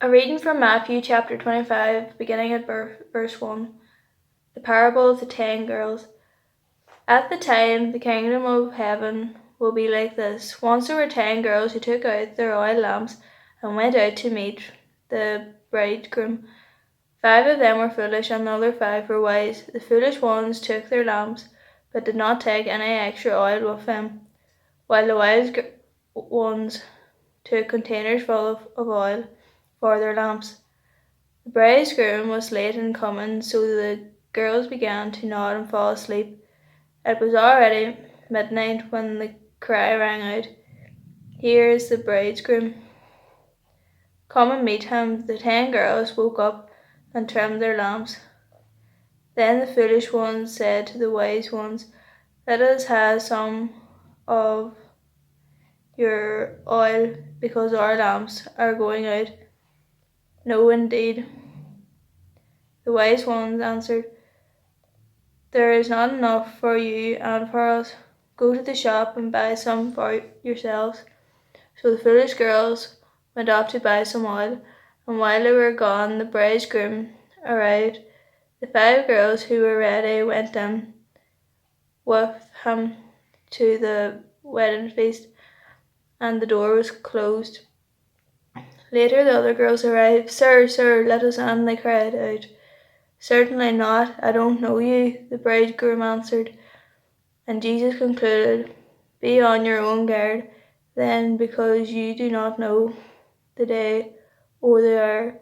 A reading from Matthew chapter 25, beginning at verse 1. The parable of the 10 girls. At the time, the kingdom of heaven will be like this. Once there were 10 girls who took out their oil lamps and went out to meet the bridegroom. 5 of them were foolish and the other 5 were wise. The foolish ones took their lamps, but did not take any extra oil with them, while the wise ones took containers full of oil for their lamps. The bridegroom was late in coming, so the girls began to nod and fall asleep. It was already midnight when the cry rang out, "Here is the bridegroom. Come and meet him." The 10 girls woke up and trimmed their lamps. Then the foolish ones said to the wise ones, "Let us have some of your oil, because our lamps are going out." "No, indeed," the wise ones answered. "There is not enough for you and for us. Go to the shop and buy some for yourselves." So the foolish girls went off to buy some oil, and while they were gone, the bridegroom arrived. The 5 girls who were ready went in with him to the wedding feast, and the door was closed. Later the other girls arrived. "Sir, sir, let us in," they cried out. "Certainly not, I don't know you," the bridegroom answered. And Jesus concluded, "Be on your own guard, then, because you do not know the day or the hour."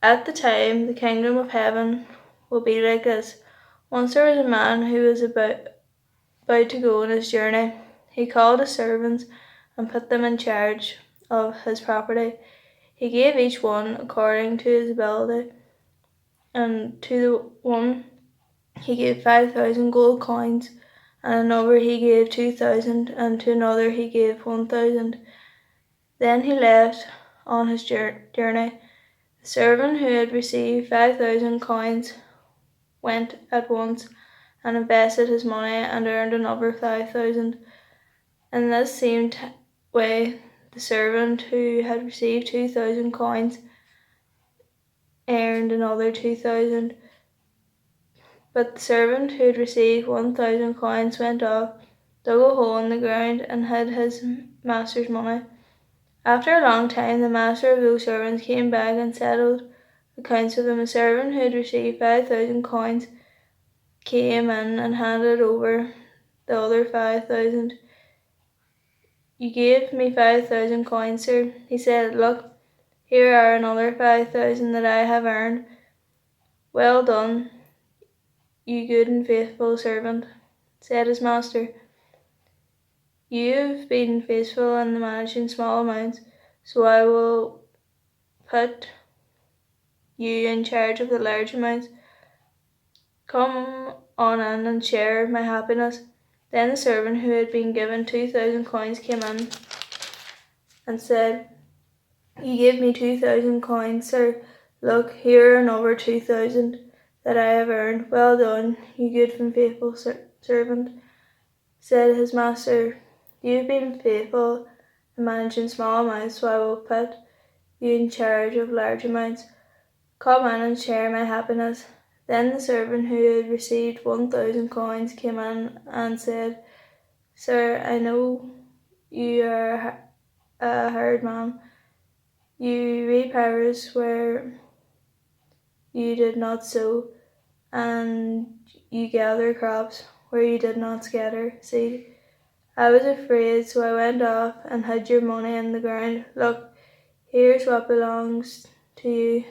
At the time, the kingdom of heaven will be like this. Once there was a man who was about to go on his journey. He called his servants and put them in charge of his property. He gave each one according to his ability, and to the one he gave 5,000 gold coins, and another he gave 2,000, and to another he gave 1,000. Then he left on his journey. The servant who had received 5,000 coins went at once and invested his money and earned another 5,000. In this same way, the servant who had received 2,000 coins earned another 2,000. But the servant who had received 1,000 coins went off, dug a hole in the ground, and hid his master's money. After a long time, the master of those servants came back and settled accounts with them. The servant who had received 5,000 coins came in and handed over the other 5,000. "You gave me 5,000 coins, sir," he said. "Look, here are another 5,000 that I have earned. Well done, you good and faithful servant," said his master. "You have been faithful in managing small amounts, so I will put you in charge of the large amounts. Come on in and share my happiness." Then the servant who had been given 2,000 coins came in and said, "You gave me 2,000 coins, sir. Look, here are another 2,000 that I have earned. Well done, you good and faithful servant," said his master. "You have been faithful in managing small amounts, so I will put you in charge of large amounts. Come in and share my happiness." Then the servant who had received 1,000 coins came in and said, "Sir, I know you are a hard man. You reap harvest where you did not sow, and you gather crops where you did not scatter seed. I was afraid, so I went off and hid your money in the ground. Look, here's what belongs to you."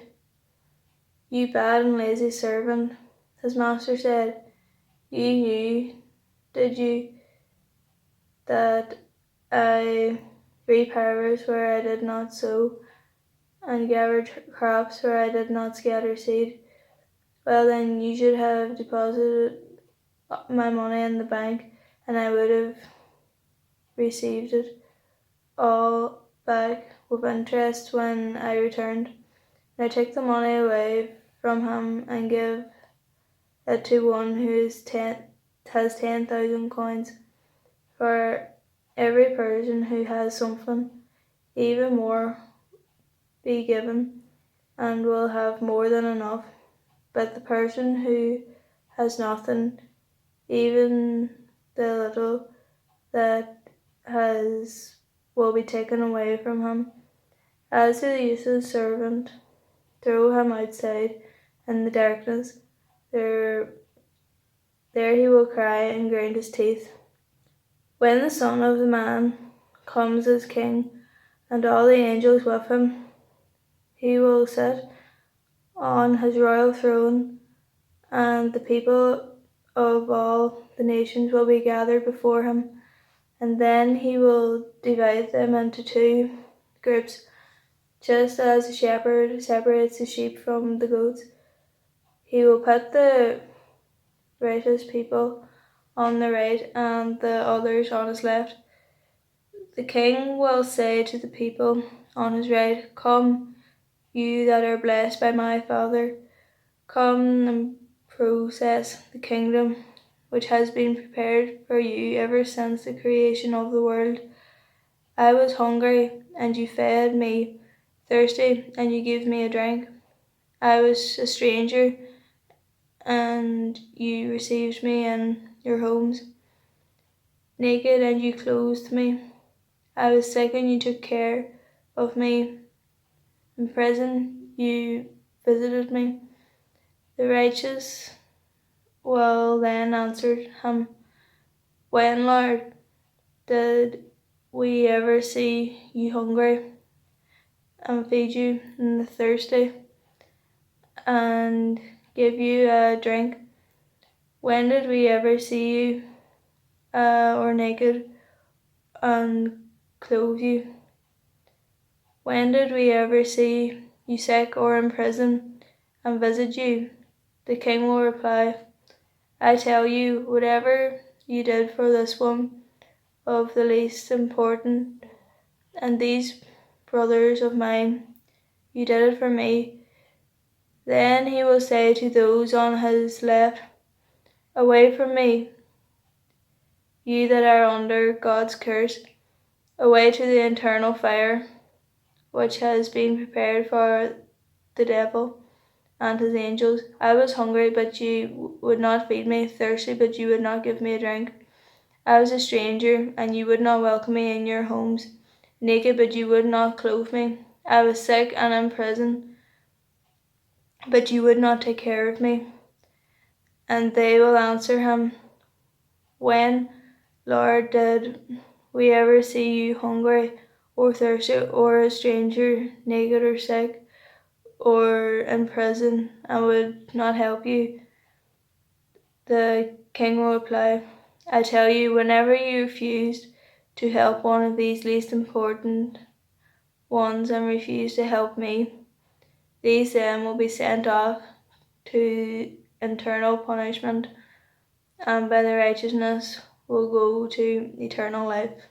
"You bad and lazy servant," his master said. "You knew, did you, that I reap harvest where I did not sow, and gathered crops where I did not scatter seed? Well then, you should have deposited my money in the bank, and I would have received it all back with interest when I returned." Now take the money away from him and give it to one who has 10,000 coins. For every person who has something, even more be given and will have more than enough. But the person who has nothing, even the little that has, will be taken away from him. As to the useless servant, throw him outside in the darkness. There he will cry and grind his teeth. When the Son of the Man comes as King, and all the angels with him, he will sit on his royal throne, and the people of all the nations will be gathered before him, and then he will divide them into two groups, just as a shepherd separates the sheep from the goats. He will put the righteous people on the right and the others on his left. The King will say to the people on his right, "Come, you that are blessed by my Father, come and possess the kingdom which has been prepared for you ever since the creation of the world. I was hungry, and you fed me, thirsty, and you gave me a drink. I was a stranger, and you received me in your homes. Naked, and you clothed me. I was sick, and you took care of me. In prison, you visited me." The righteous will then answer him, "When, Lord, did we ever see you hungry and feed you, and thirsty and give you a drink? When did we ever see you or naked and clothe you? When did we ever see you sick or in prison and visit you?" The King will reply, "I tell you, whatever you did for this one of the least important and these brothers of mine, you did it for me." Then he will say to those on his left, "Away from me, you that are under God's curse, away to the eternal fire, which has been prepared for the devil and his angels. I was hungry, but you would not feed me, thirsty, but you would not give me a drink. I was a stranger, and you would not welcome me in your homes, naked, but you would not clothe me. I was sick and in prison, but you would not take care of me." And they will answer him, "When, Lord, did we ever see you hungry or thirsty, or a stranger, naked or sick, or in prison, and would not help you?" The King will reply, "I tell you, whenever you refused to help one of these least important ones and refused to help me, these then will be sent off to eternal punishment, and by their righteousness will go to eternal life."